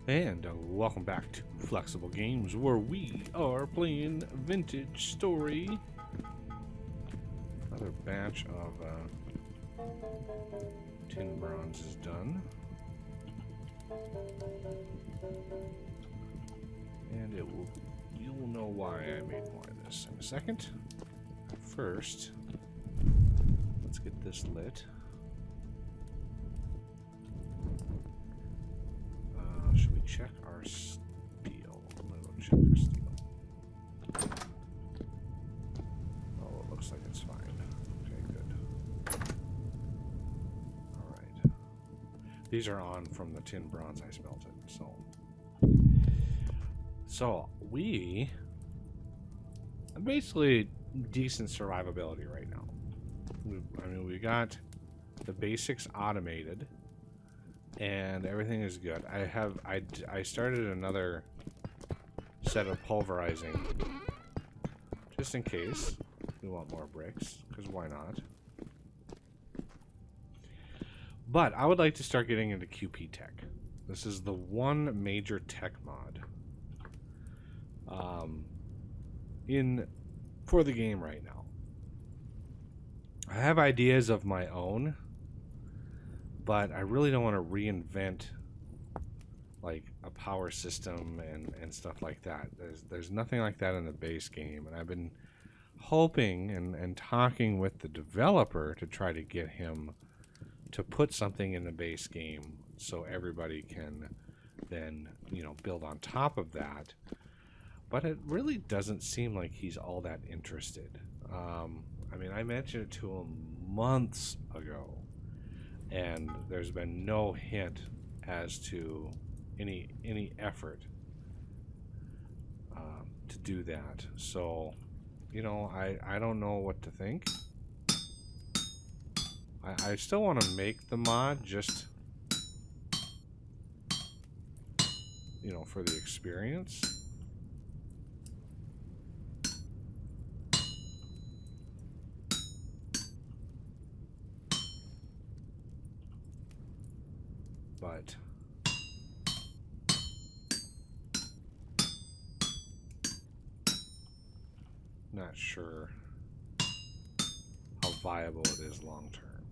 And welcome back to Flexible Games, where we are playing Vintage Story. Another batch of tin bronze is done. And you will know why I made more of this in a second. First, let's get this lit. Should we check our steel? I'm gonna go check our steel. Oh, it looks like it's fine. Okay, good. Alright. These are on from the tin bronze I smelted, so we basically decent survivability right now. We got the basics automated. And everything is good. I started another set of pulverizing just in case we want more bricks, because why not? But I would like to start getting into QPTech. This is the one major tech mod for the game right now. I have ideas of my own, but I really don't want to reinvent like a power system and stuff like that. There's nothing like that in the base game, and I've been hoping and talking with the developer to try to get him to put something in the base game so everybody can then, build on top of that. But it really doesn't seem like he's all that interested. I mentioned it to him months ago, and there's been no hint as to any effort to do that. So, I don't know what to think. I still want to make the mod just, for the experience. But not sure how viable it is long term.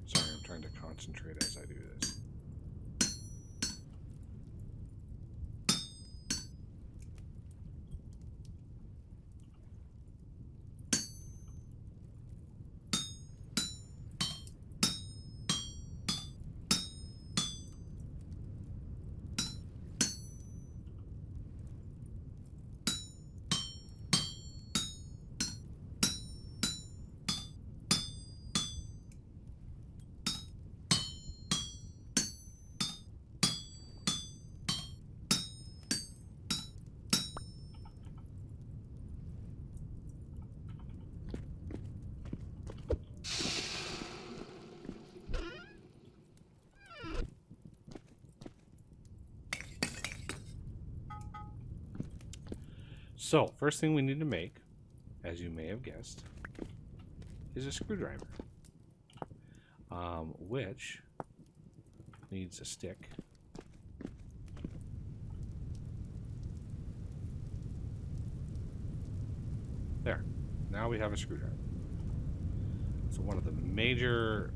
Sorry, I'm trying to concentrate as I do this. So, first thing we need to make, as you may have guessed, is a screwdriver, which needs a stick. There. Now we have a screwdriver. So one of the major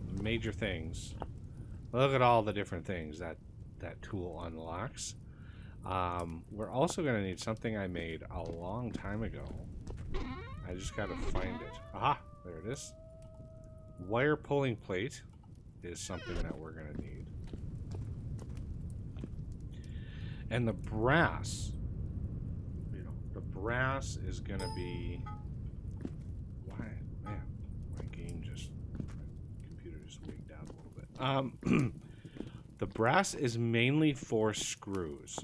things, look at all the different things that tool unlocks. We're also going to need something I made a long time ago. I just got to find it. Aha! There it is. Wire pulling plate is something that we're going to need. And the brass. The brass is going to be... Man, my computer just wigged out a little bit. The brass is mainly for screws.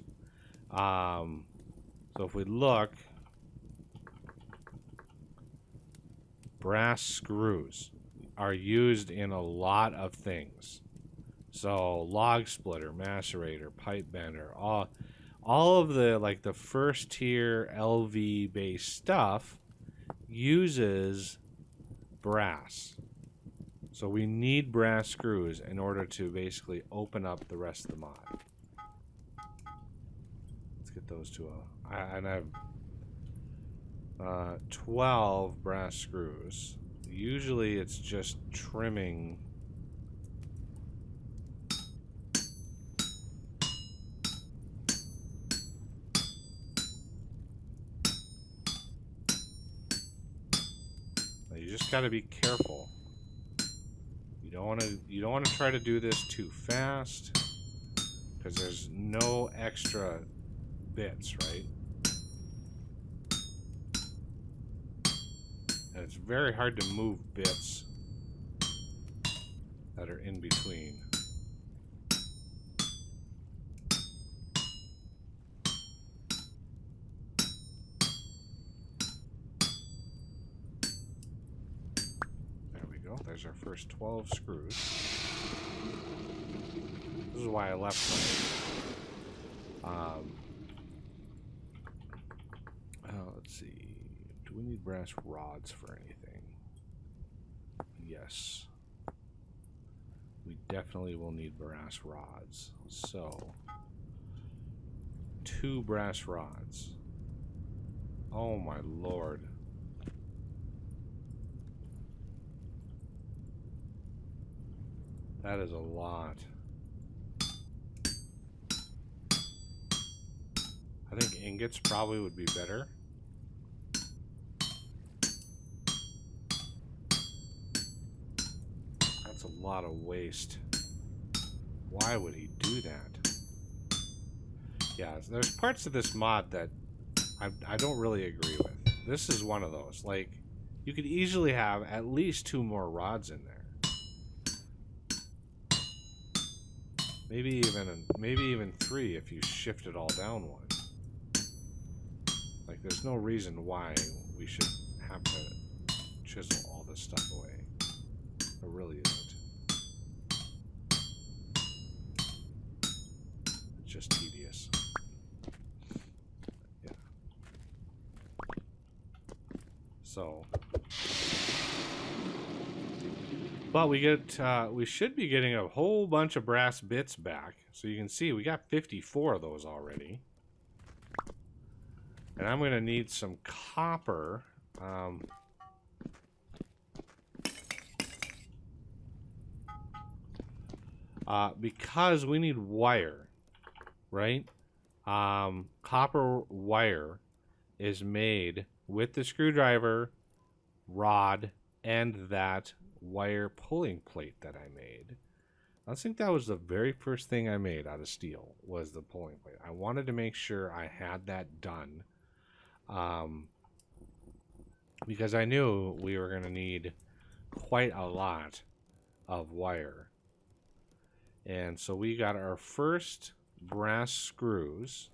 So if we look, brass screws are used in a lot of things. So log splitter, macerator, pipe bender, all of the first tier LV based stuff uses brass. So we need brass screws in order to basically open up the rest of the mod. Let's get those to and I have 12 brass screws. Usually it's just trimming. You just got to be careful. You don't want to try to do this too fast, because there's no extra bits, right? And it's very hard to move bits that are in between. There we go. There's our first 12 screws. This is why I left my... let's see. Do we need brass rods for anything? Yes. We definitely will need brass rods. So, 2 brass rods. Oh my lord. That is a lot. I think ingots probably would be better. That's a lot of waste. Why would he do that? Yeah, there's parts of this mod that I don't really agree with. This is one of those. Like, you could easily have at least 2 more rods in there. Maybe even 3 if you shift it all down one. Like, there's no reason why we should have to chisel all this stuff away. There really isn't. It's just tedious. Yeah. So, but we should be getting a whole bunch of brass bits back. So you can see we got 54 of those already. And I'm going to need some copper. Because we need wire, right? Copper wire is made with the screwdriver, rod, and that wire pulling plate that I made. I think that was the very first thing I made out of steel, was the pulling plate. I wanted to make sure I had that done. Because I knew we were going to need quite a lot of wire. And so we got our first brass screws.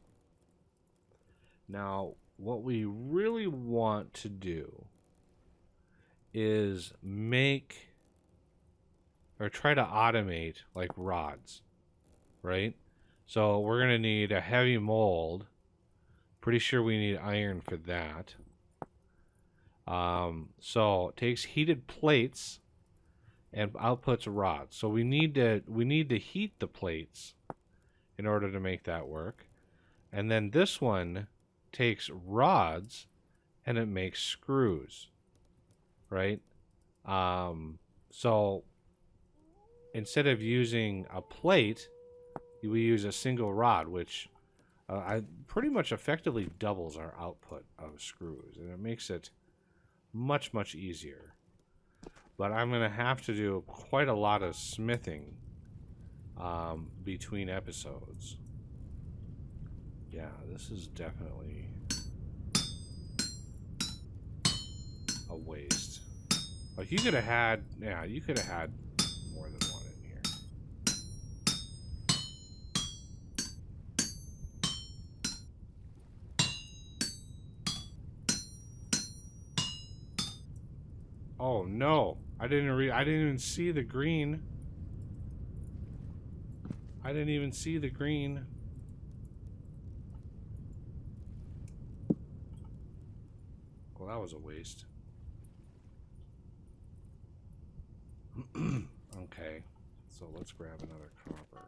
Now, what we really want to do is make or try to automate like rods, right? So we're going to need a heavy mold. Pretty sure we need iron for that. So it takes heated plates and outputs rods. So we need to heat the plates in order to make that work. And then this one takes rods and it makes screws, right? So instead of using a plate, we use a single rod, which pretty much effectively doubles our output of screws, and it makes it much, much easier. But I'm going to have to do quite a lot of smithing between episodes. Yeah, this is definitely a waste. Like, you could have had more than one in here. Oh no, I didn't even see the green. I didn't even see the green. Well, that was a waste. Okay, so let's grab another copper.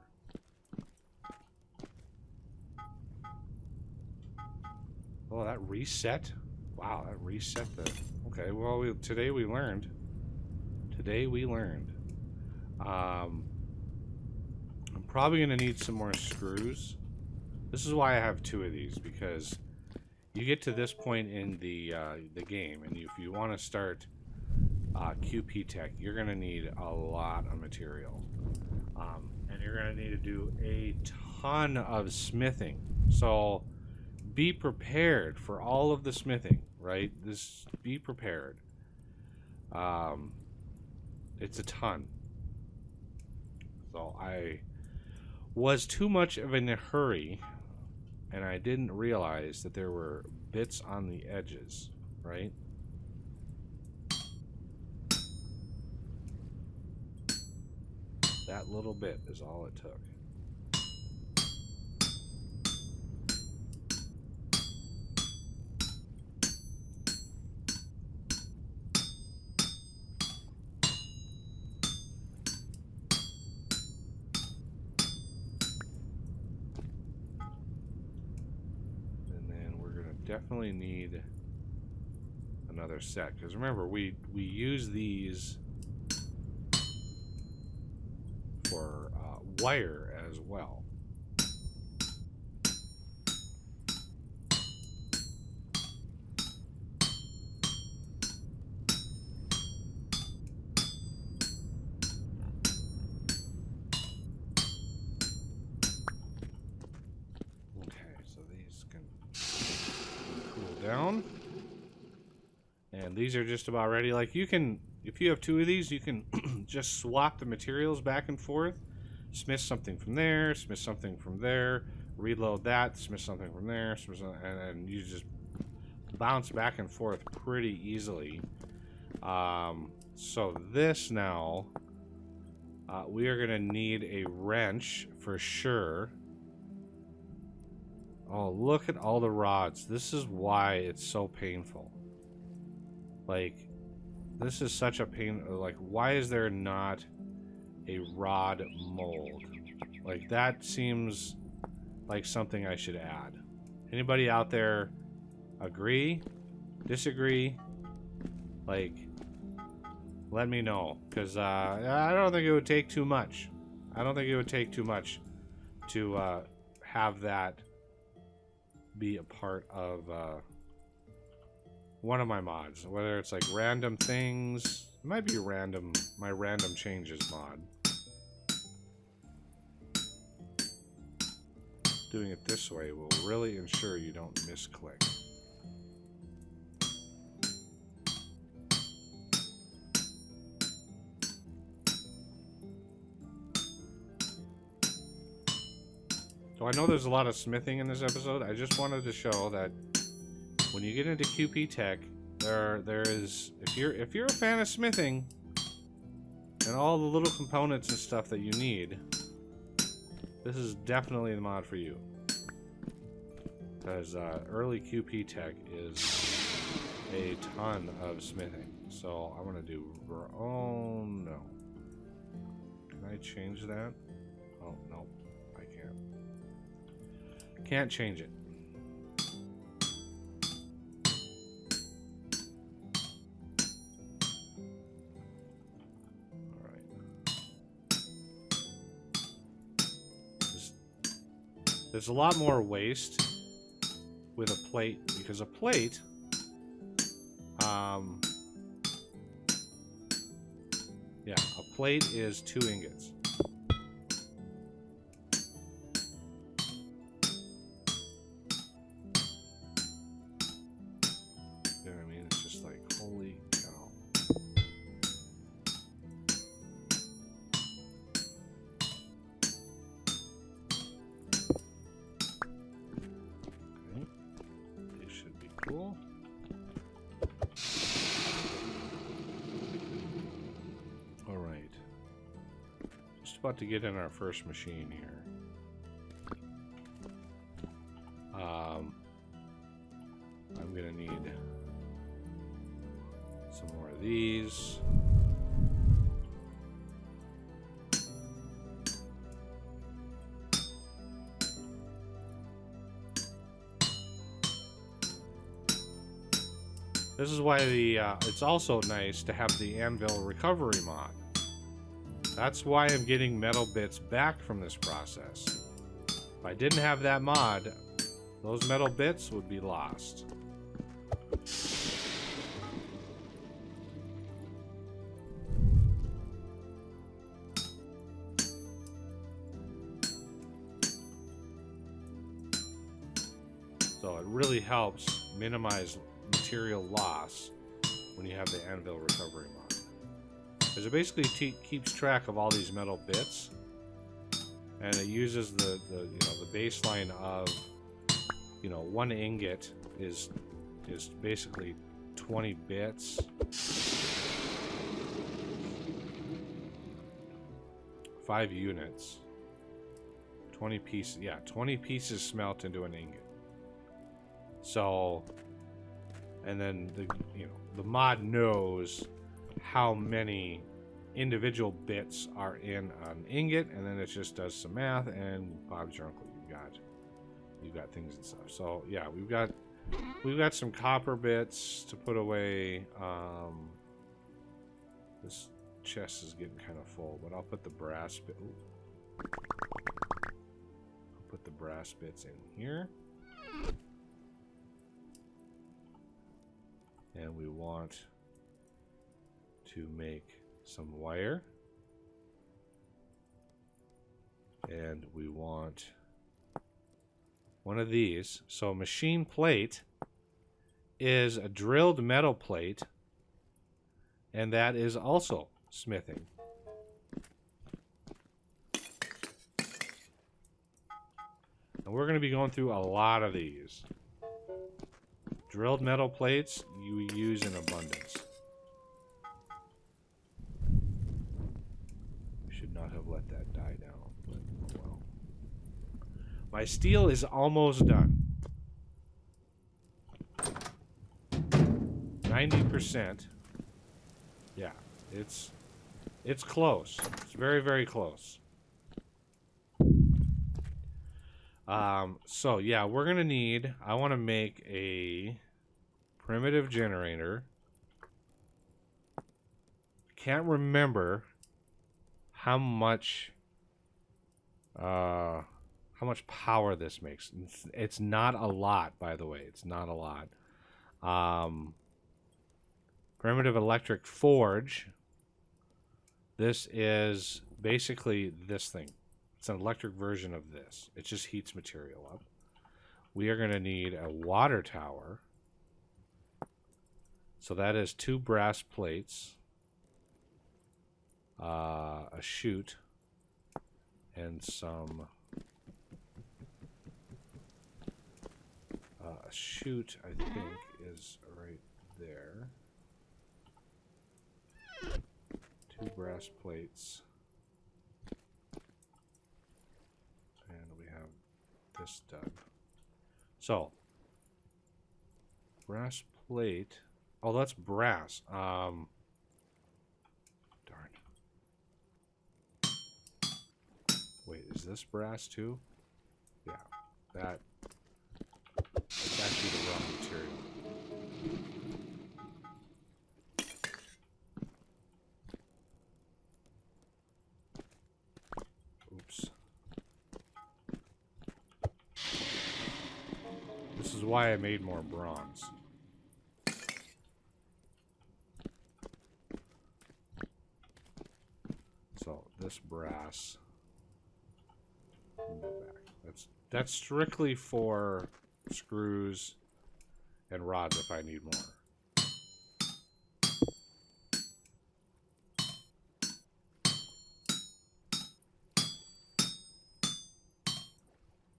Oh, that reset? Wow, that reset the... Okay, well, today we learned. Today we learned. I'm probably going to need some more screws. This is why I have 2 of these, because you get to this point in the game, and if you want to start QPTech, you're going to need a lot of material. And you're going to need to do a ton of smithing. So be prepared for all of the smithing, right? Be prepared. It's a ton. So I was too much of in a hurry, and I didn't realize that there were bits on the edges, right? That little bit is all it took. And then we're going to definitely need another set, because remember, we use these for wire as well. Okay, so these can cool down. And these are just about ready. Like, you can, if you have 2 of these, you can just swap the materials back and forth. Smith something from there, smith something from there, reload that, smith something from there, and you just bounce back and forth pretty easily. So this now, we are going to need a wrench for sure. Oh, look at all the rods. This is why it's so painful. Like, this is such a pain. Like, why is there not a rod mold? Like, that seems like something I should add. Anybody out there agree? Disagree? Like, let me know, because I don't think it would take too much. I don't think it would take too much to have that be a part of one of my mods. Whether it's like random things, it might be random, my random changes mod. Doing it this way will really ensure you don't misclick. So I know there's a lot of smithing in this episode. I just wanted to show that when you get into QPTech, there is, if you're a fan of smithing and all the little components and stuff that you need, this is definitely the mod for you. Because early QPTech is a ton of smithing. So I'm gonna do, oh no. Can I change that? Oh no, I can't. Can't change it. There's a lot more waste with a plate, because a plate, yeah, a plate is 2 ingots. You know what I mean? It's just like, holy cow. Cool. All right. Just about to get in our first machine here. I'm gonna need some more of these. This is why it's also nice to have the anvil recovery mod. That's why I'm getting metal bits back from this process. If I didn't have that mod, those metal bits would be lost. So it really helps minimize material loss when you have the anvil recovery mod. Because it basically keeps track of all these metal bits, and it uses the baseline of, you know, 1 ingot is basically 20 bits. 5 units. 20 pieces. Yeah, 20 pieces smelt into an ingot. So, and then the mod knows how many individual bits are in an ingot, and then it just does some math, and Bob's your uncle. You've got things and stuff. So yeah, we've got some copper bits to put away. This chest is getting kind of full, but I'll put the brass bit. I'll put the brass bits in here. And we want to make some wire. And we want one of these. So machine plate is a drilled metal plate, and that is also smithing. And we're going to be going through a lot of these. Drilled metal plates you use in abundance. We should not have let that die down, but oh well. My steel is almost done. 90%. Yeah, it's close. It's very, very close. So yeah, we're gonna need, I want to make a primitive generator. Can't remember how much power this makes. It's not a lot, by the way. It's not a lot. Primitive electric forge. This is basically this thing. It's an electric version of this. It just heats material up. We are going to need a water tower. So that is 2 brass plates, a chute, and some... a chute, I think, is right there. 2 brass plates. This done. So brass plate. Oh, that's brass. Darn. Wait, is this brass too? Yeah, that's actually the wrong material. Oops. This is why I made more bronze. So this brass, go back. That's strictly for screws and rods if I need more.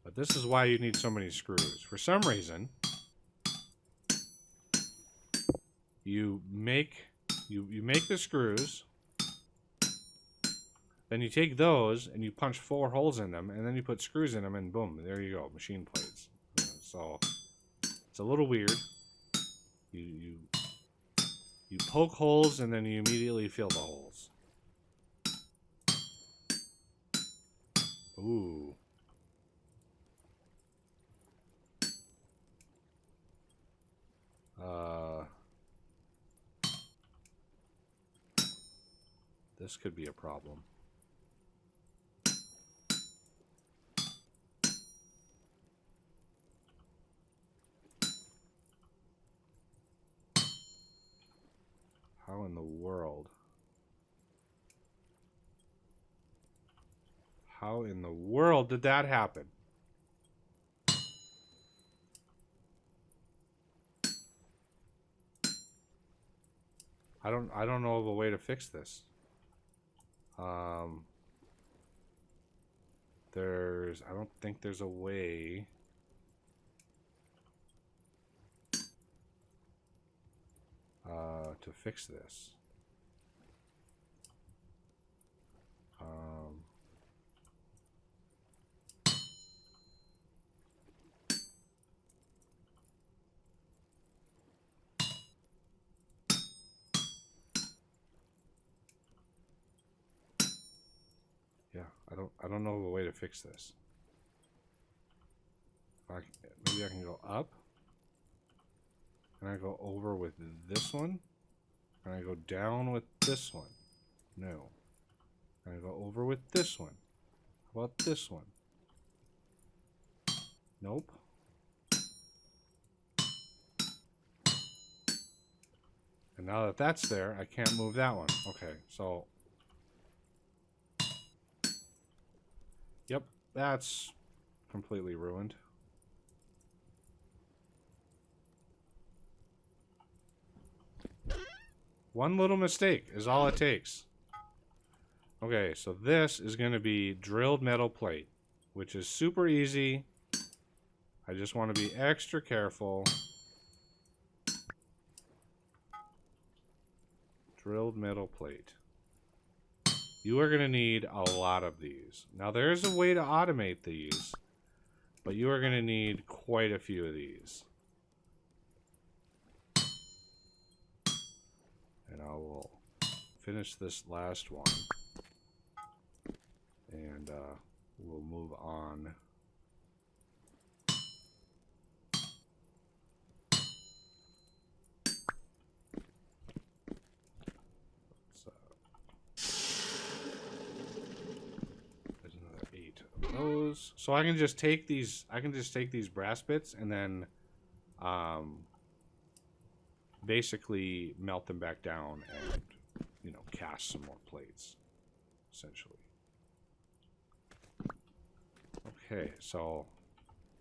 But this is why you need so many screws. For some reason, you make the screws, then you take those and you punch 4 holes in them, and then you put screws in them, and boom, there you go, machine plates. So it's a little weird. You poke holes and then you immediately fill the holes. Ooh. this could be a problem. How in the world? How in the world did that happen? I don't know of a way to fix this. I don't think there's a way to fix this. Yeah, I don't know of a way to fix this. Maybe I can go up. Can I go over with this one? Can I go down with this one? No. Can I go over with this one? How about this one? Nope. And now that that's there, I can't move that one. Okay, so... Yep, that's completely ruined. One little mistake is all it takes. Okay, so this is going to be drilled metal plate, which is super easy. I just want to be extra careful. Drilled metal plate. You are going to need a lot of these. Now, there is a way to automate these, but you are going to need quite a few of these. And I will finish this last one. And we'll move on. There's another 8 of those. So I can just take these. I can just take these brass bits and then, basically melt them back down and, you know, cast some more plates, essentially. Okay, so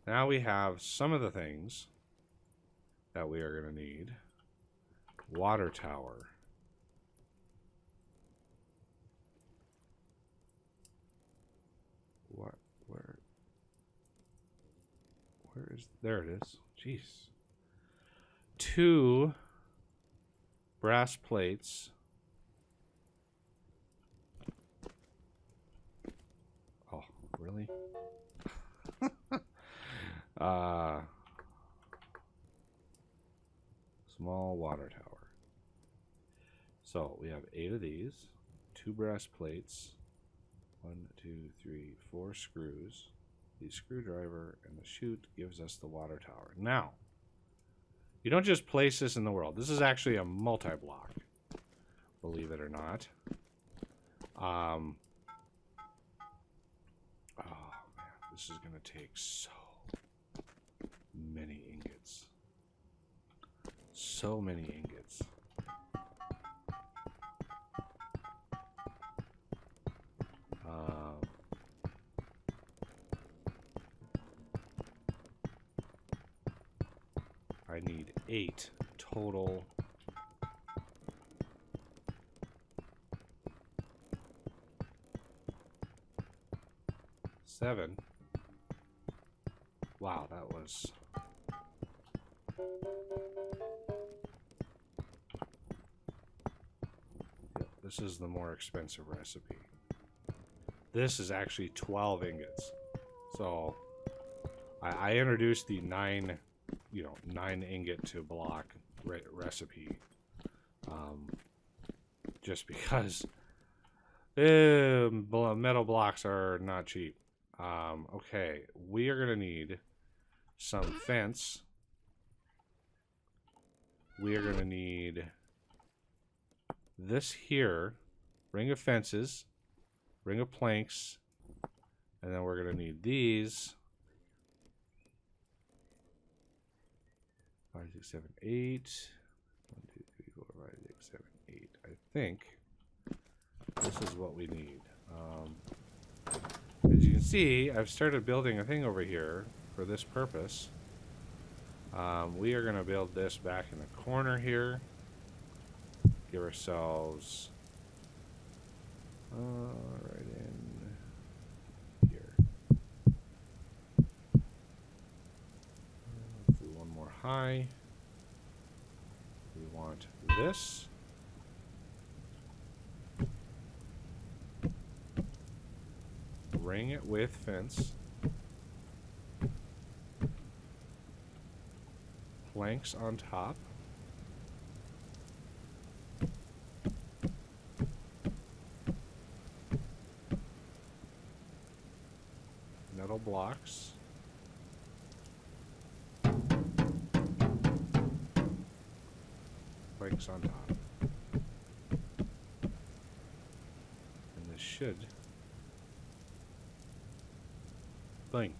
now we have some of the things that we are going to need. Water tower. What? Where is... There it is. Jeez. 2 brass plates. Oh, really? Small water tower. So we have 8 of these, 2 brass plates, 1, 2, 3, 4 screws, the screwdriver, and the chute gives us the water tower. Now, you don't just place this in the world. This is actually a multi-block, believe it or not. Oh man, this is going to take so many ingots. So many ingots. I need 8 total. Seven. Wow, that was... Yep, this is the more expensive recipe. This is actually 12 ingots. So I introduced the 9 ingot to block recipe, just because metal blocks are not cheap. Okay, we are gonna need some fence. We are gonna need this here. ring of fences, ring of planks, and then we're going to need these. 5, 6, 7, 8. 1, 2, 3, 4, 5, 6, 7, 8. I think this is what we need. As you can see, I've started building a thing over here for this purpose. We are going to build this back in the corner here. Give ourselves right in here. Let's do one more high. We want this. Ring it with fence. Planks on top. Metal blocks. Planks on top. And this should thing.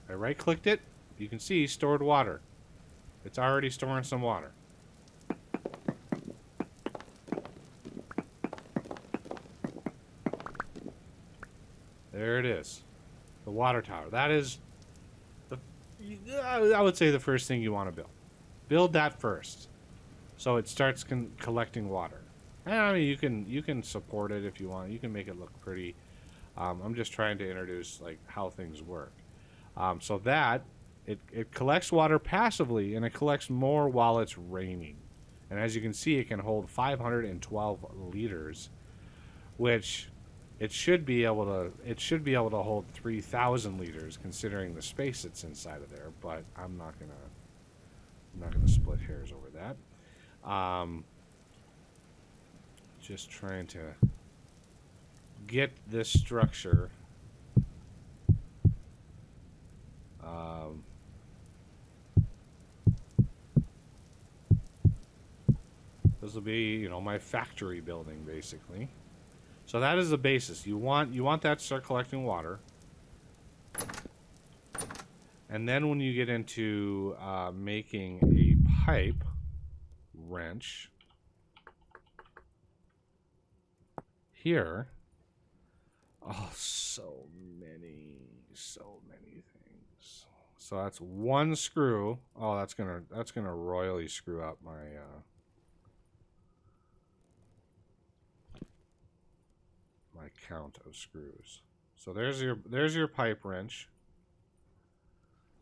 I right-clicked it. You can see stored water. It's already storing some water. There it is. The water tower. That is I would say the first thing you want to build. Build that first, so it starts collecting water. And I mean, you can support it if you want. You can make it look pretty. I'm just trying to introduce like how things work. So that it collects water passively, and it collects more while it's raining. And as you can see, it can hold 512 liters, which it should be able to hold 3,000 liters considering the space that's inside of there. But I'm not gonna split hairs over that. Just trying to get this structure this will be, you know, my factory building basically. So that is the basis. You want that to start collecting water, and then when you get into making a pipe wrench here. Oh, so many things. So that's one screw. Oh, that's gonna royally screw up my my count of screws. So there's your pipe wrench.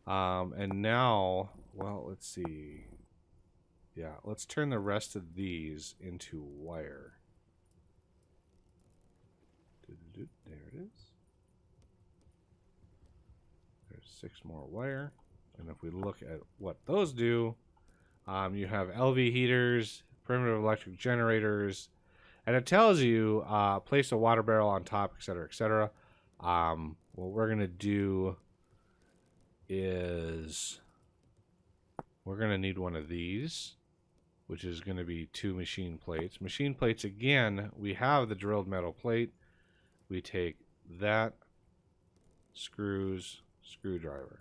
And now, well, let's see. Yeah, let's turn the rest of these into wire. There it is. There's 6 more wire. And if we look at what those do, you have LV heaters, primitive electric generators, and it tells you place a water barrel on top, etc., etc. What we're going to do is we're going to need one of these, which is going to be 2 machine plates. Machine plates, again, we have the drilled metal plate. We take that, screws, screwdriver,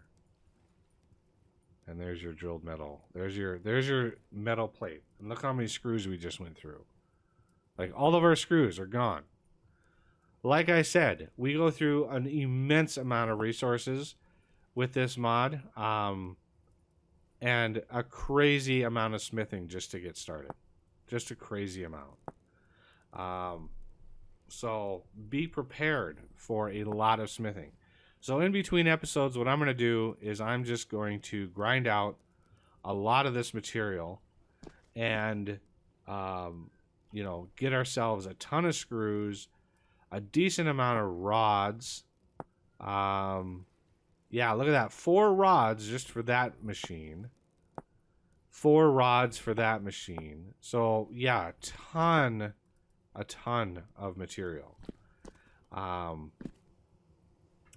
and there's your drilled metal. There's your metal plate. And look how many screws we just went through. Like, all of our screws are gone. Like I said, we go through an immense amount of resources with this mod, and a crazy amount of smithing just to get started. Just a crazy amount. So be prepared for a lot of smithing. So in between episodes, what I'm going to do is I'm just going to grind out a lot of this material and, you know, get ourselves a ton of screws, a decent amount of rods. Yeah, look at that. 4 rods just for that machine. 4 rods for that machine. So, yeah, a ton of material.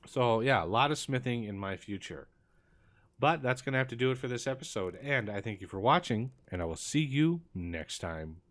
So, yeah, a lot of smithing in my future. But that's going to have to do it for this episode. And I thank you for watching, and I will see you next time.